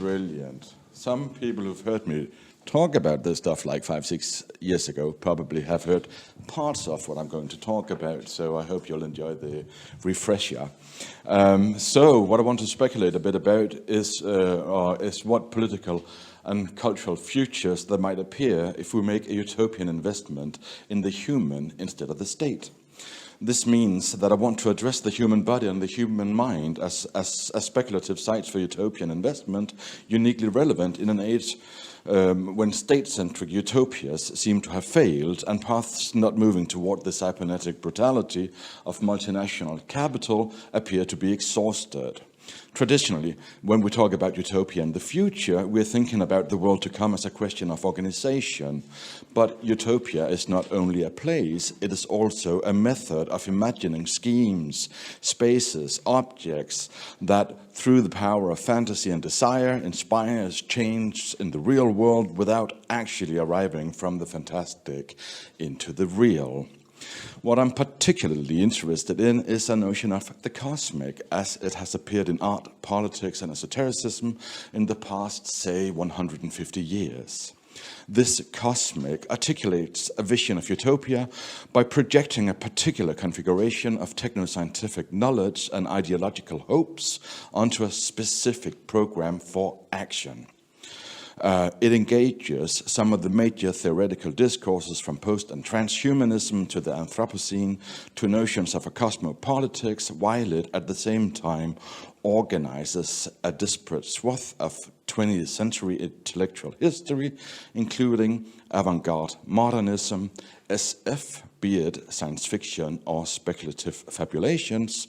Brilliant. Some people who've heard me talk about this stuff like 5-6 years ago probably have heard parts of what I'm going to talk about, so I hope you'll enjoy the refresher. So what I want to speculate a bit about is what political and cultural futures that might appear if we make a utopian investment in the human instead of the state. This means that I want to address the human body and the human mind as speculative sites for utopian investment, uniquely relevant in an age when state-centric utopias seem to have failed and paths not moving toward the cybernetic brutality of multinational capital appear to be exhausted. Traditionally, when we talk about utopia in the future, we're thinking about the world to come as a question of organization. But utopia is not only a place, it is also a method of imagining schemes, spaces, objects that, through the power of fantasy and desire, inspires change in the real world without actually arriving from the fantastic into the real. What I'm particularly interested in is a notion of the cosmic, as it has appeared in art, politics, and esotericism in the past, say, 150 years. This cosmic articulates a vision of utopia by projecting a particular configuration of techno-scientific knowledge and ideological hopes onto a specific program for action. It engages some of the major theoretical discourses from post- and transhumanism to the Anthropocene to notions of a cosmopolitics, while it at the same time organizes a disparate swath of 20th century intellectual history, including avant-garde modernism, SF, be it science fiction or speculative fabulations,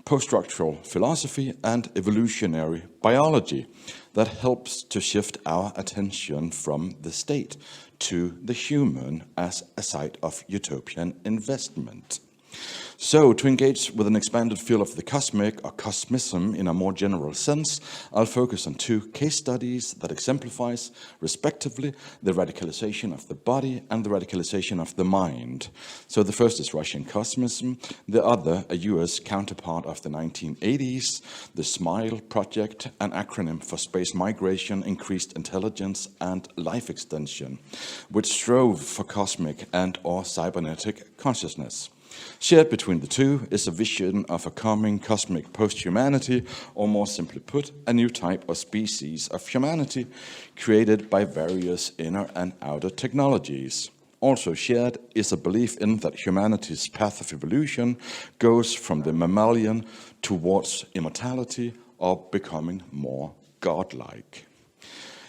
post-structural philosophy, and evolutionary biology that helps to shift our attention from the state to the human as a site of utopian investment. So, to engage with an expanded field of the cosmic or cosmism in a more general sense, I'll focus on two case studies that exemplifies, respectively, the radicalization of the body and the radicalization of the mind. So the first is Russian Cosmism, the other a US counterpart of the 1980s, the SMI² project, an acronym for space migration, increased intelligence, and life extension, which strove for cosmic and/or cybernetic consciousness. Shared between the two is a vision of a coming cosmic post-humanity, or more simply put, a new type or species of humanity created by various inner and outer technologies. Also shared is a belief in that humanity's path of evolution goes from the mammalian towards immortality or becoming more godlike.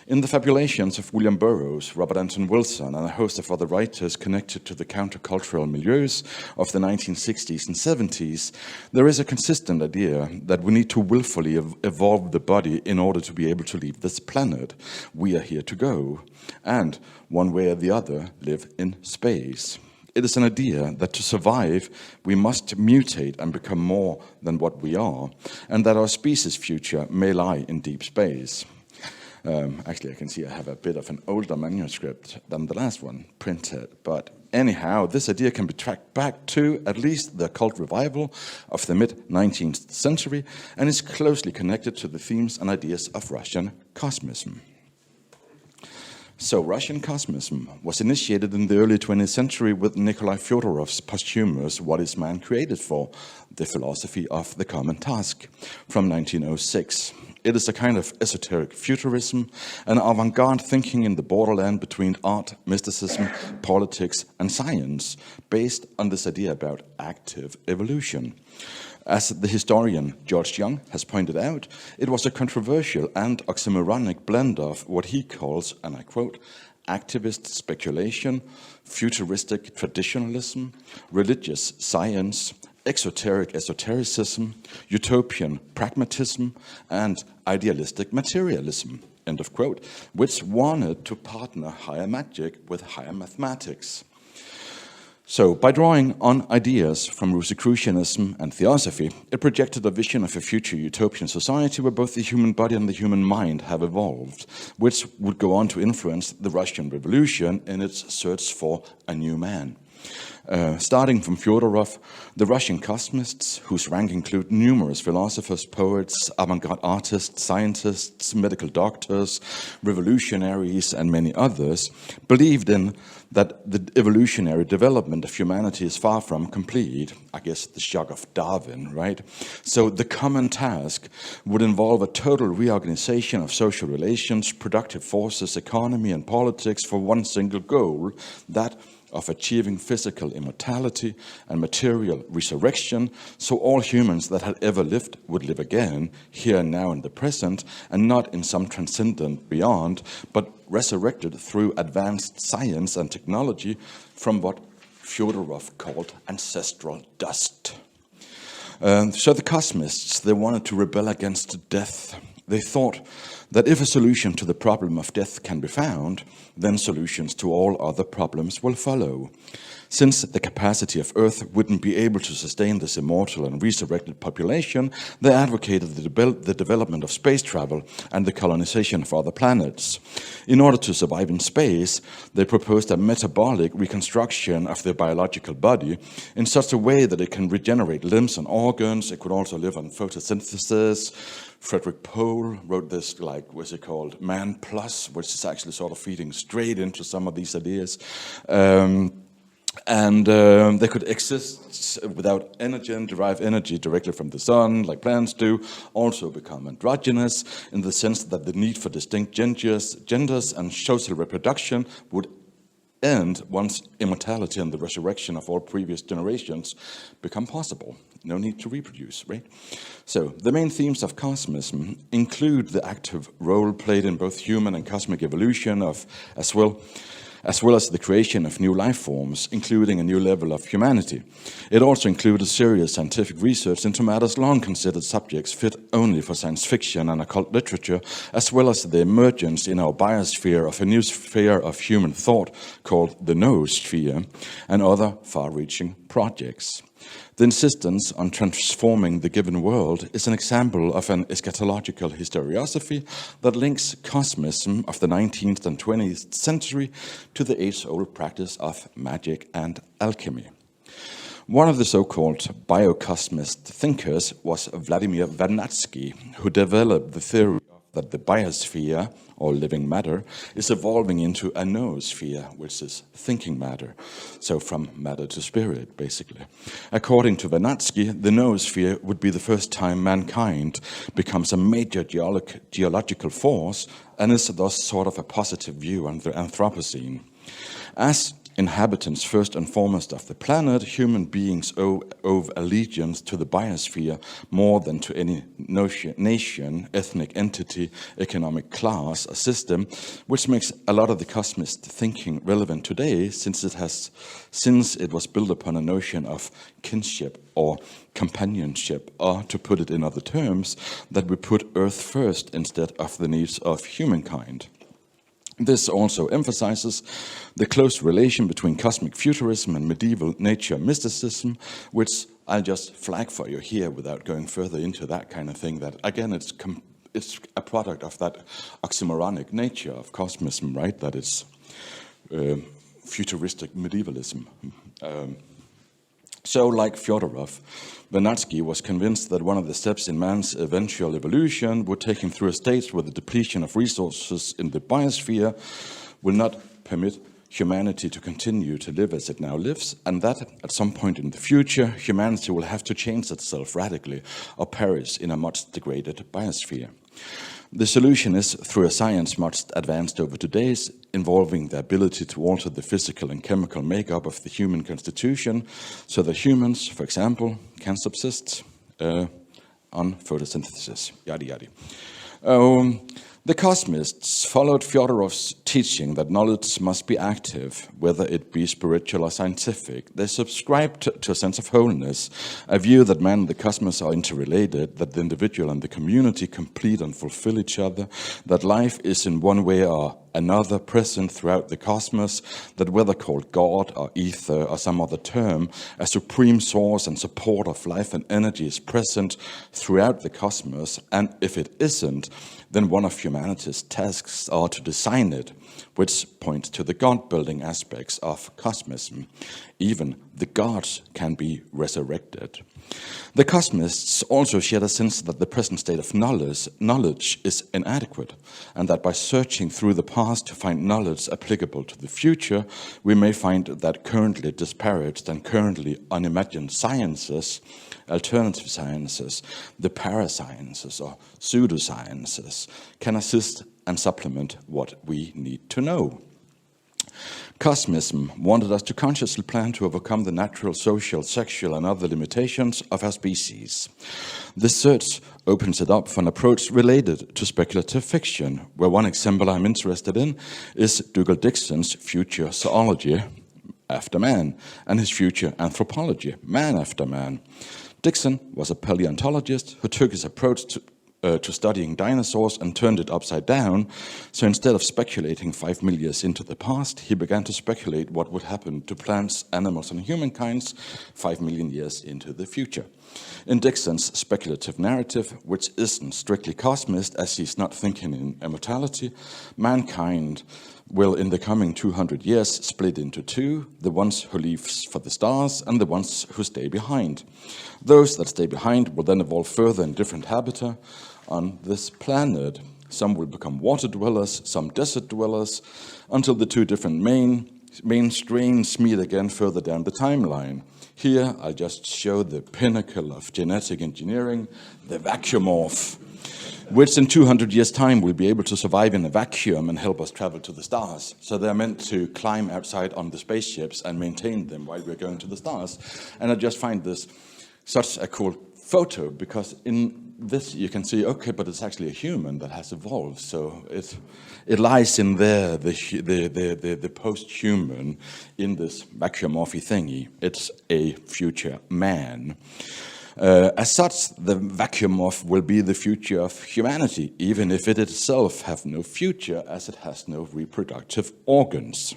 In the fabulations of William Burroughs, Robert Anton Wilson, and a host of other writers connected to the countercultural milieus of the 1960s and 70s, there is a consistent idea that we need to willfully evolve the body in order to be able to leave this planet. We are here to go, and one way or the other, live in space. It is an idea that to survive, we must mutate and become more than what we are, and that our species' future may lie in deep space. Actually, I can see I have a bit of an older manuscript than the last one printed. But anyhow, this idea can be tracked back to at least the occult revival of the mid-19th century and is closely connected to the themes and ideas of Russian Cosmism. So Russian Cosmism was initiated in the early 20th century with Nikolai Fyodorov's posthumous What is Man Created For? The Philosophy of the Common Task from 1906. It is a kind of esoteric futurism, an avant-garde thinking in the borderland between art, mysticism, politics, and science, based on this idea about active evolution. As the historian George Young has pointed out, it was a controversial and oxymoronic blend of what he calls, and I quote, activist speculation, futuristic traditionalism, religious science, exoteric esotericism, utopian pragmatism, and idealistic materialism, end of quote, which wanted to partner higher magic with higher mathematics. So, by drawing on ideas from Rosicrucianism and Theosophy, it projected a vision of a future utopian society where both the human body and the human mind have evolved, which would go on to influence the Russian Revolution in its search for a new man. Starting from Fyodorov, the Russian cosmists, whose rank include numerous philosophers, poets, avant-garde artists, scientists, medical doctors, revolutionaries, and many others, believed in that the evolutionary development of humanity is far from complete. I guess the shock of Darwin, right? So the common task would involve a total reorganization of social relations, productive forces, economy, and politics for one single goal, that of achieving physical immortality and material resurrection, so all humans that had ever lived would live again, here and now in the present, and not in some transcendent beyond, but resurrected through advanced science and technology from what Fyodorov called ancestral dust. So the cosmists, they wanted to rebel against death. They thought that if a solution to the problem of death can be found, then solutions to all other problems will follow. Since the capacity of Earth wouldn't be able to sustain this immortal and resurrected population, they advocated the development of space travel and the colonization of other planets. In order to survive in space, they proposed a metabolic reconstruction of the biological body in such a way that it can regenerate limbs and organs. It could also live on photosynthesis. Frederick Pohl wrote this, what's it called, Man Plus, which is actually sort of feeding straight into some of these ideas. And they could exist without energy and derive energy directly from the sun, like plants do, also become androgynous in the sense that the need for distinct genders and social reproduction would end once immortality and the resurrection of all previous generations become possible. No need to reproduce, right? So the main themes of Cosmism include the active role played in both human and cosmic evolution as well as the creation of new life forms, including a new level of humanity. It also included serious scientific research into matters long considered subjects fit only for science fiction and occult literature, as well as the emergence in our biosphere of a new sphere of human thought called the noosphere, and other far-reaching projects. The insistence on transforming the given world is an example of an eschatological historiography that links Cosmism of the 19th and 20th century to the age-old practice of magic and alchemy. One of the so-called biocosmist thinkers was Vladimir Vernadsky, who developed the theory that the biosphere, or living matter, is evolving into a noosphere, which is thinking matter. So from matter to spirit, basically. According to Vernadsky, the noosphere would be the first time mankind becomes a major geological force and is thus sort of a positive view on the Anthropocene. As inhabitants first and foremost of the planet, human beings owe allegiance to the biosphere more than to any nation, ethnic entity, economic class, or system, which makes a lot of the cosmist thinking relevant today, since it was built upon a notion of kinship or companionship, or to put it in other terms, that we put Earth first instead of the needs of humankind. This also emphasizes the close relation between cosmic futurism and medieval nature mysticism, which I'll just flag for you here without going further into that kind of thing. That again, it's a product of that oxymoronic nature of Cosmism, right? That it's futuristic medievalism. So, like Fyodorov, Vernadsky was convinced that one of the steps in man's eventual evolution would take him through a stage where the depletion of resources in the biosphere will not permit humanity to continue to live as it now lives, and that at some point in the future, humanity will have to change itself radically or perish in a much degraded biosphere. The solution is through a science much advanced over today's, involving the ability to alter the physical and chemical makeup of the human constitution, so that humans, for example, can subsist on photosynthesis, yada yada. The Cosmists followed Fyodorov's teaching that knowledge must be active, whether it be spiritual or scientific. They subscribed to a sense of wholeness, a view that man and the cosmos are interrelated, that the individual and the community complete and fulfill each other, that life is in one way or another present throughout the cosmos, that whether called God or ether or some other term, a supreme source and support of life and energy is present throughout the cosmos, and if it isn't, then one of humanity's tasks are to design it, which points to the God-building aspects of Cosmism. Even the gods can be resurrected. The Cosmists also shared a sense that the present state of knowledge is inadequate, and that by searching through the past to find knowledge applicable to the future, we may find that currently disparaged and currently unimagined sciences, alternative sciences, the parasciences or pseudosciences, can assist and supplement what we need to know. Cosmism wanted us to consciously plan to overcome the natural, social, sexual, and other limitations of our species. This search opens it up for an approach related to speculative fiction, where one example I'm interested in is Dougal Dixon's future zoology, After Man, and his future anthropology, Man After Man. Dixon was a paleontologist who took his approach to studying dinosaurs and turned it upside down. So instead of speculating 5 million years into the past, he began to speculate what would happen to plants, animals, and humankind 5 million years into the future. In Dixon's speculative narrative, which isn't strictly cosmist as he's not thinking in immortality, mankind will in the coming 200 years split into two, the ones who leave for the stars and the ones who stay behind. Those that stay behind will then evolve further in different habitat on this planet. Some will become water dwellers, some desert dwellers, until the two different main strains meet again further down the timeline. Here I just show the pinnacle of genetic engineering, the vacuumorph, which in 200 years' time will be able to survive in a vacuum and help us travel to the stars. So they're meant to climb outside on the spaceships and maintain them while we're going to the stars. And I just find this such a cool photo, because in this you can see, okay, but it's actually a human that has evolved. So it lies in there, the post-human in this vacuumorphy thingy. It's a future man. As such, the vacuumorph will be the future of humanity, even if it itself have no future, as it has no reproductive organs.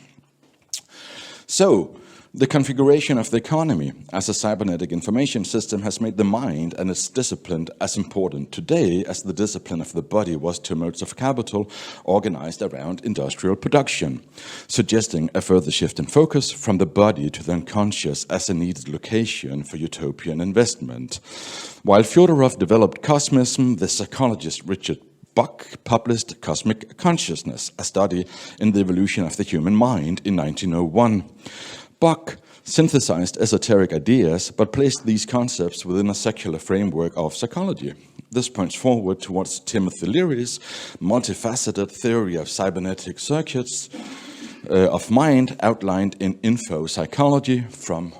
So, the configuration of the economy as a cybernetic information system has made the mind and its discipline as important today as the discipline of the body was to modes of capital organized around industrial production, suggesting a further shift in focus from the body to the unconscious as a needed location for utopian investment. While Fyodorov developed Cosmism, the psychologist Richard Buck published Cosmic Consciousness, a study in the evolution of the human mind in 1901. Buck synthesized esoteric ideas, but placed these concepts within a secular framework of psychology. This points forward towards Timothy Leary's multifaceted theory of cybernetic circuits of mind, outlined in Info-Psychology from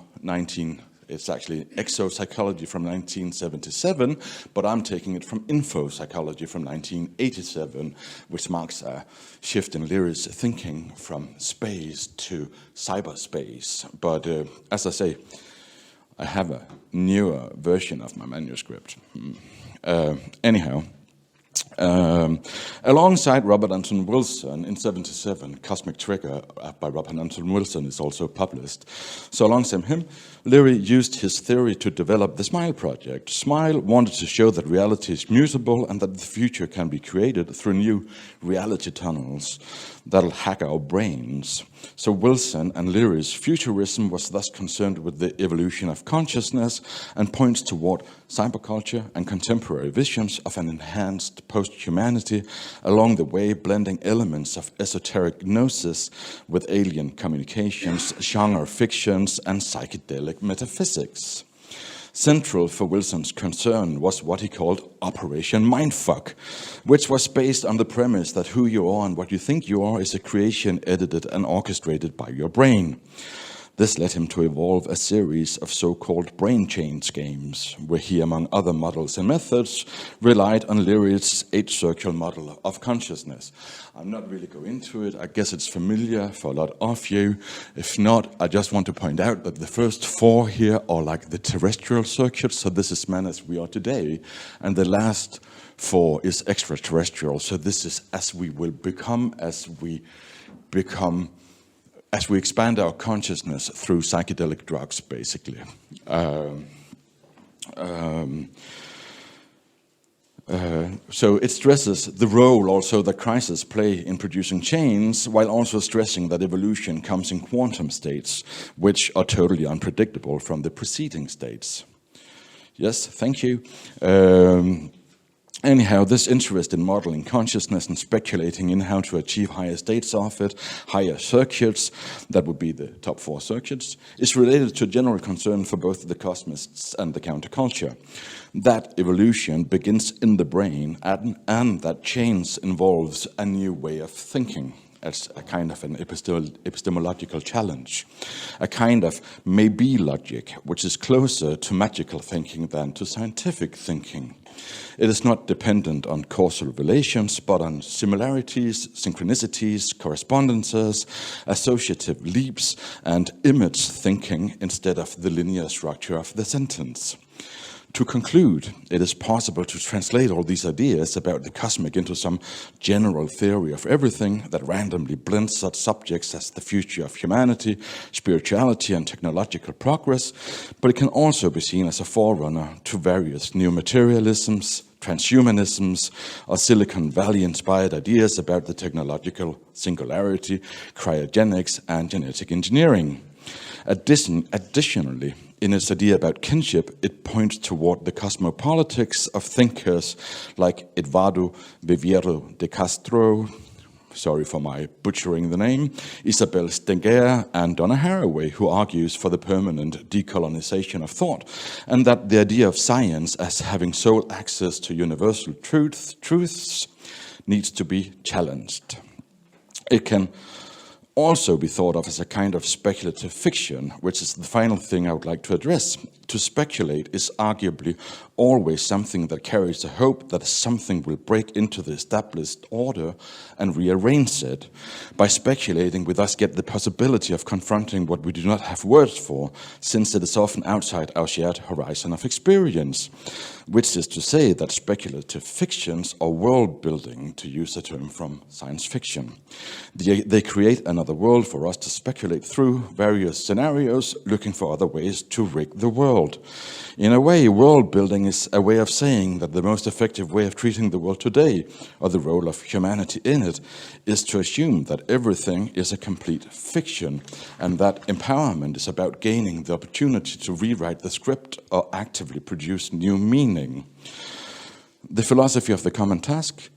it's actually Exopsychology from 1977, but I'm taking it from Info-Psychology from 1987, which marks a shift in Leary's thinking from space to cyberspace. But as I say, I have a newer version of my manuscript. Anyhow, alongside Robert Anton Wilson in 1977, Cosmic Trigger by Robert Anton Wilson is also published. So alongside him, Leary used his theory to develop the SMI² project. SMI² wanted to show that reality is mutable and that the future can be created through new reality tunnels that'll hack our brains. So Wilson and Leary's futurism was thus concerned with the evolution of consciousness and points toward cyberculture and contemporary visions of an enhanced post-humanity, along the way blending elements of esoteric gnosis with alien communications, genre fictions, and psychedelic metaphysics. Central for Wilson's concern was what he called Operation Mindfuck, which was based on the premise that who you are and what you think you are is a creation edited and orchestrated by your brain. This led him to evolve a series of so-called brain change games, where he, among other models and methods, relied on Leary's 8-circle model of consciousness. I'm not really going into it. I guess it's familiar for a lot of you. If not, I just want to point out that the first 4 here are like the terrestrial circuits, so this is man as we are today, and the last 4 is extraterrestrial, so this is as we will become, as we expand our consciousness through psychedelic drugs, basically. So it stresses the role also that crises play in producing change, while also stressing that evolution comes in quantum states, which are totally unpredictable from the preceding states. Yes, thank you. Anyhow, this interest in modeling consciousness and speculating in how to achieve higher states of it, higher circuits, that would be the top 4 circuits, is related to general concern for both the cosmists and the counterculture. That evolution begins in the brain and that change involves a new way of thinking. As a kind of an epistemological challenge, a kind of maybe logic, which is closer to magical thinking than to scientific thinking. It is not dependent on causal relations, but on similarities, synchronicities, correspondences, associative leaps, and image thinking instead of the linear structure of the sentence. To conclude, it is possible to translate all these ideas about the cosmic into some general theory of everything that randomly blends such subjects as the future of humanity, spirituality, and technological progress, but it can also be seen as a forerunner to various new materialisms, transhumanisms, or Silicon Valley-inspired ideas about the technological singularity, cryogenics, and genetic engineering. Additionally, in its idea about kinship, it points toward the cosmopolitics of thinkers like Eduardo Vivero de Castro, sorry for my butchering the name, Isabel Stenger, and Donna Haraway, who argues for the permanent decolonization of thought, and that the idea of science as having sole access to universal truths needs to be challenged. It can also be thought of as a kind of speculative fiction, which is the final thing I would like to address. To speculate is arguably always something that carries a hope that something will break into the established order and rearrange it. By speculating, we thus get the possibility of confronting what we do not have words for, since it is often outside our shared horizon of experience, which is to say that speculative fictions are world-building, to use a term from science fiction. They create another world for us to speculate through various scenarios, looking for other ways to rig the world. In a way, world building is a way of saying that the most effective way of treating the world today, or the role of humanity in it, is to assume that everything is a complete fiction, and that empowerment is about gaining the opportunity to rewrite the script or actively produce new meaning. The philosophy of the common task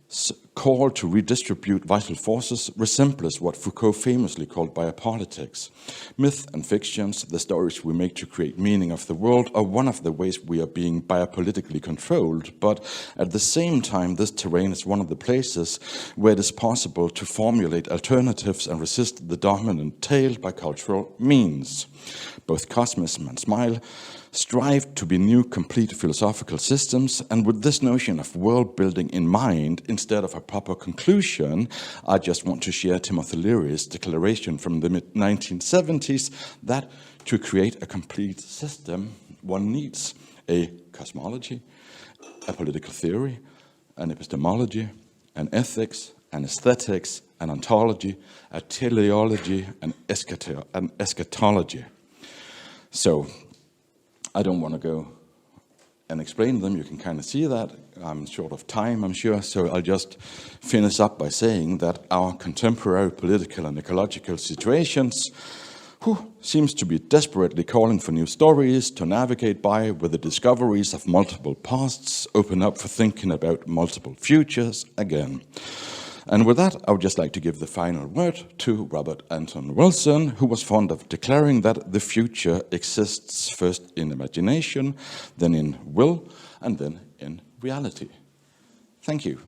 call to redistribute vital forces resembles what Foucault famously called biopolitics. Myth and fictions, the stories we make to create meaning of the world, are one of the ways we are being biopolitically controlled, but at the same time this terrain is one of the places where it is possible to formulate alternatives and resist the dominant tale by cultural means. Both Cosmism and SMI² strive to be new, complete philosophical systems, and with this notion of world building in mind, instead of a proper conclusion, I just want to share Timothy Leary's declaration from the mid-1970s that to create a complete system, one needs a cosmology, a political theory, an epistemology, an ethics, an aesthetics, an ontology, a teleology, an eschatology. So, I don't want to go and explain them. You can kind of see that. I'm short of time, I'm sure, so I'll just finish up by saying that our contemporary political and ecological situations seems to be desperately calling for new stories to navigate by, where the discoveries of multiple pasts open up for thinking about multiple futures again. And with that, I would just like to give the final word to Robert Anton Wilson, who was fond of declaring that the future exists first in imagination, then in will, and then in reality. Thank you.